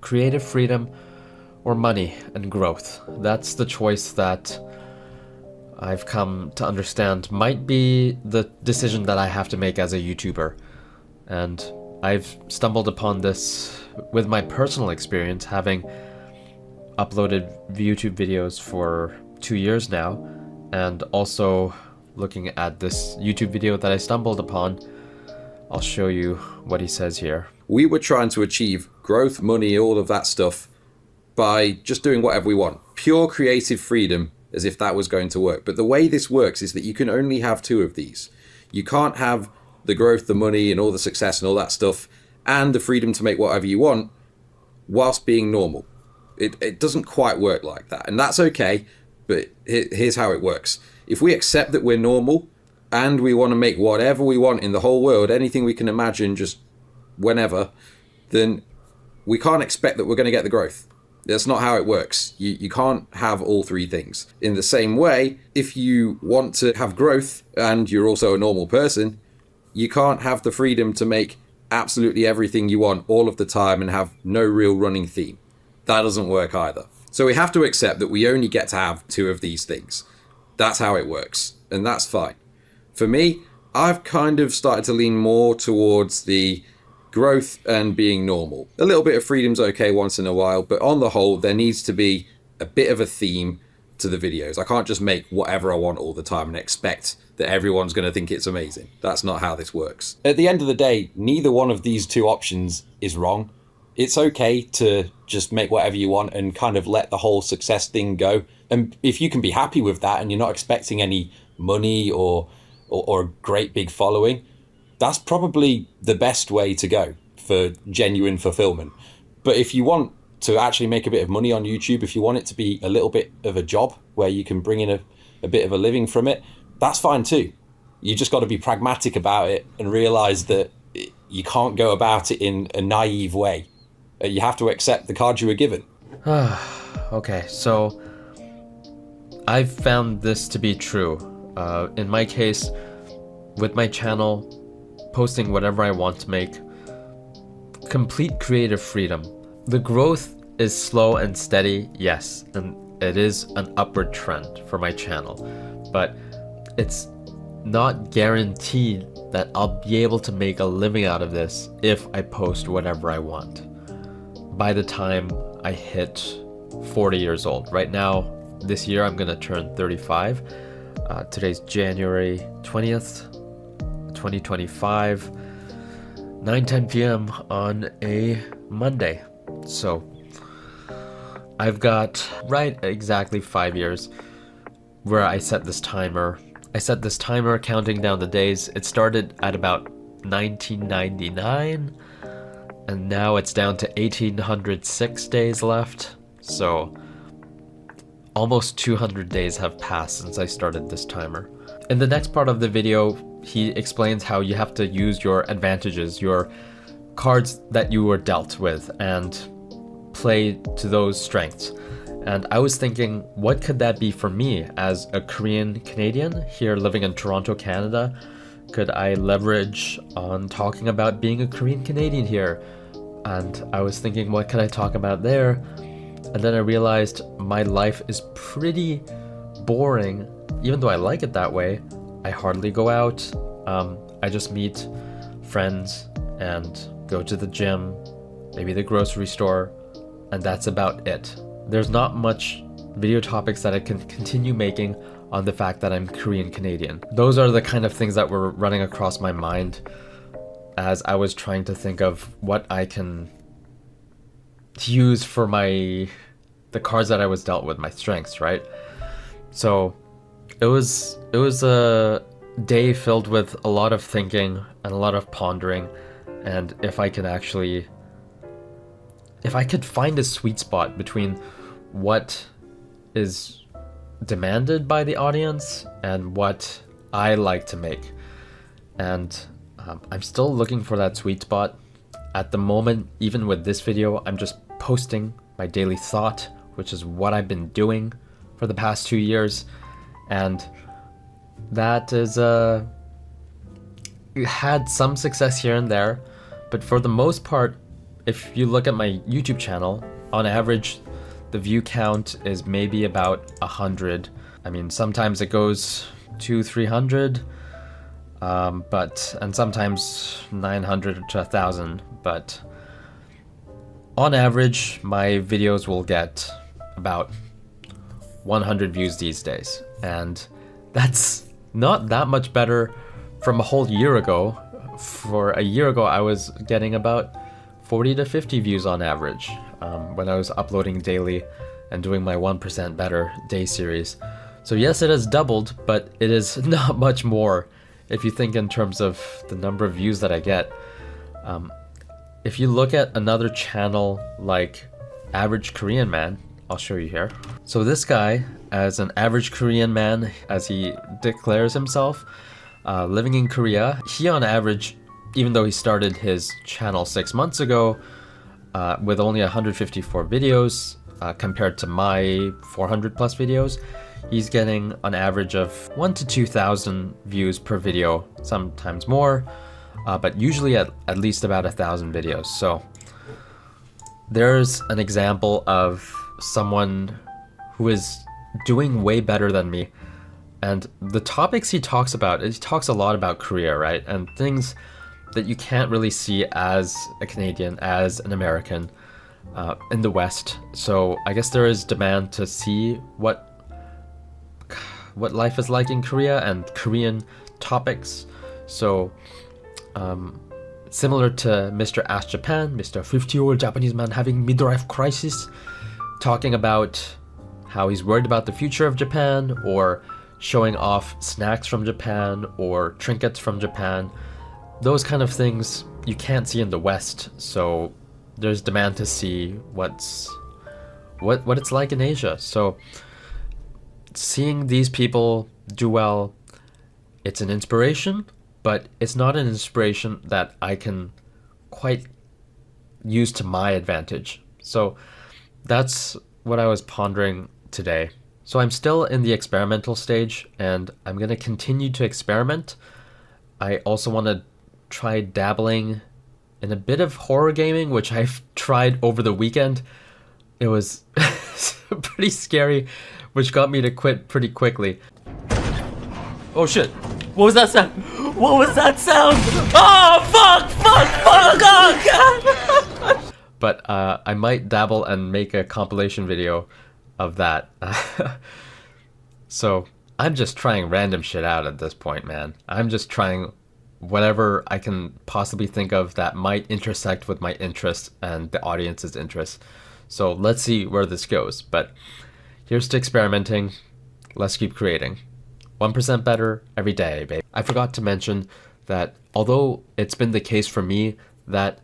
creative freedom or money and growth. That's the choice that I've come to understand might be the decision that I have to make as a YouTuber. And I've stumbled upon this with my personal experience, having uploaded YouTube videos for 2 years now, and also looking at this YouTube video that I stumbled upon. I'll show you what he says here. We were trying to achieve growth, money, all of that stuff by just doing whatever we want. Pure creative freedom, as if that was going to work. But the way this works is that you can only have two of these. You can't have the growth, the money, and all the success and all that stuff, and the freedom to make whatever you want whilst being normal. It doesn't quite work like that. And that's okay, but here's how it works. If we accept that we're normal and we want to make whatever we want in the whole world, anything we can imagine, just whenever, then we can't expect that we're going to get the growth. That's not how it works. You can't have all three things. In the same way, if you want to have growth and you're also a normal person, you can't have the freedom to make absolutely everything you want all of the time and have no real running theme. That doesn't work either. So we have to accept that we only get to have two of these things. That's how it works, and that's fine. For me, I've kind of started to lean more towards the growth and being normal. A little bit of freedom's okay once in a while, but on the whole, there needs to be a bit of a theme to the videos. I can't just make whatever I want all the time and expect that everyone's going to think it's amazing. That's not how this works. At the end of the day, neither one of these two options is wrong. It's okay to just make whatever you want and kind of let the whole success thing go. And if you can be happy with that and you're not expecting any money or a great big following, that's probably the best way to go for genuine fulfillment. But if you want to actually make a bit of money on YouTube, if you want it to be a little bit of a job where you can bring in a bit of a living from it, that's fine too. You just got to be pragmatic about it and realize that you can't go about it in a naive way. You have to accept the cards you were given. Okay, so I've found this to be true. In my case, with my channel, posting whatever I want to make, complete creative freedom. The growth is slow and steady, yes, and it is an upward trend for my channel, but it's not guaranteed that I'll be able to make a living out of this if I post whatever I want by the time I hit 40 years old. Right now, this year, I'm gonna turn 35. Today's January 20th, 2025, 9:10 p.m. on a Monday. So I've got right exactly 5 years where I set this timer. I set this timer counting down the days. It started at about 1999, and now it's down to 1806 days left. So almost 200 days have passed since I started this timer. In the next part of the video, he explains how you have to use your advantages, your cards that you were dealt with, and play to those strengths. And I was thinking, what could that be for me as a Korean Canadian here living in Toronto, Canada? Could I leverage on talking about being a Korean Canadian here? And I was thinking, what could I talk about there? And then I realized my life is pretty boring. Even though I like it that way, I hardly go out. I just meet friends and go to the gym, maybe the grocery store, and that's about it. There's not much video topics that I can continue making on the fact that I'm Korean Canadian. Those are the kind of things that were running across my mind as I was trying to think of what I can use for the cards that I was dealt with, my strengths, right? So it was a day filled with a lot of thinking and a lot of pondering, and if I could find a sweet spot between what is demanded by the audience and what I like to make. And I'm still looking for that sweet spot. At the moment, even with this video, I'm just posting my daily thought, which is what I've been doing for the past 2 years. And that is it had some success here and there, but for the most part, if you look at my YouTube channel, on average, the view count is maybe about 100. I mean, sometimes it goes to 300, and sometimes 900 to 1,000, but on average, my videos will get about 100 views these days, and that's not that much better from a whole year ago. For a year ago, I was getting about 40 to 50 views on average when I was uploading daily and doing my 1% Better day series. So yes, it has doubled, but it is not much more if you think in terms of the number of views that I get. If you look at another channel like Average Korean Man, I'll show you here. So this guy, as an average Korean man, as he declares himself, living in Korea, he on average, even though he started his channel 6 months ago with only 154 videos compared to my 400 plus videos, he's getting an average of 1,000 to 2,000 views per video, sometimes more, but usually at least about 1,000 videos. So there's an example of someone who is doing way better than me. And the topics he talks about, he talks a lot about Korea, right? And things that you can't really see as a Canadian, as an American in the West. So I guess there is demand to see what life is like in Korea and Korean topics. So similar to Mr. Ask Japan, Mr. 50-year-old Japanese man having midlife crisis, talking about how he's worried about the future of Japan, or showing off snacks from Japan or trinkets from Japan. Those kind of things you can't see in the West, so there's demand to see what it's like in Asia. So seeing these people do well, it's an inspiration, but it's not an inspiration that I can quite use to my advantage. So that's what I was pondering today. So I'm still in the experimental stage, and I'm going to continue to experiment. I also want to try dabbling in a bit of horror gaming, which I've tried over the weekend. It was pretty scary, which got me to quit pretty quickly. Oh shit! What was that sound? What was that sound? Oh fuck! Oh god! But I might dabble and make a compilation video of that. So I'm just trying random shit out at this point, man. I'm just trying whatever I can possibly think of that might intersect with my interests and the audience's interests. So let's see where this goes. But here's to experimenting. Let's keep creating. 1% better every day, babe. I forgot to mention that although it's been the case for me that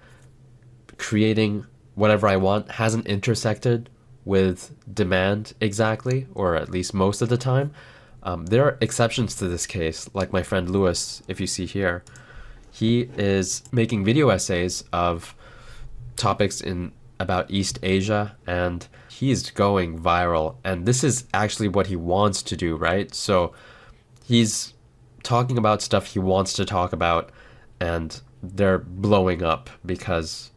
creating whatever I want hasn't intersected with demand exactly, or at least most of the time, there are exceptions to this case, like my friend Lewis, if you see here. He is making video essays of topics about East Asia, and he's going viral. And this is actually what he wants to do, right? So he's talking about stuff he wants to talk about, and they're blowing up because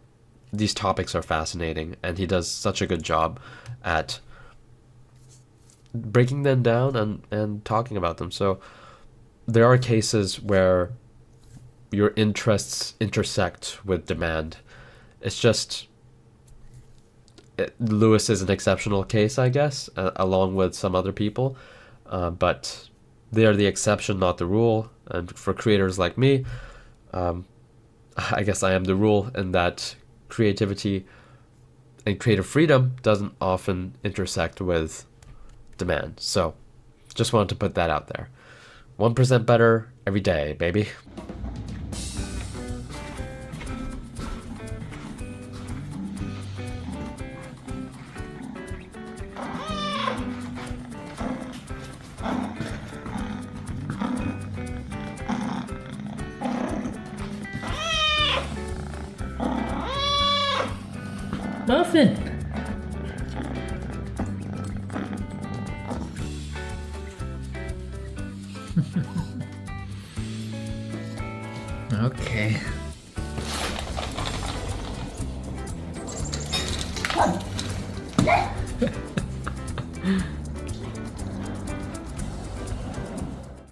these topics are fascinating, and he does such a good job at breaking them down and talking about them. So there are cases where your interests intersect with demand. It's just Lewis is an exceptional case, I guess, along with some other people, but they are the exception, not the rule. And for creators like me, I guess I am the rule in that creativity and creative freedom doesn't often intersect with demand. So just wanted to put that out there. 1% better every day, baby. Nothing. Okay.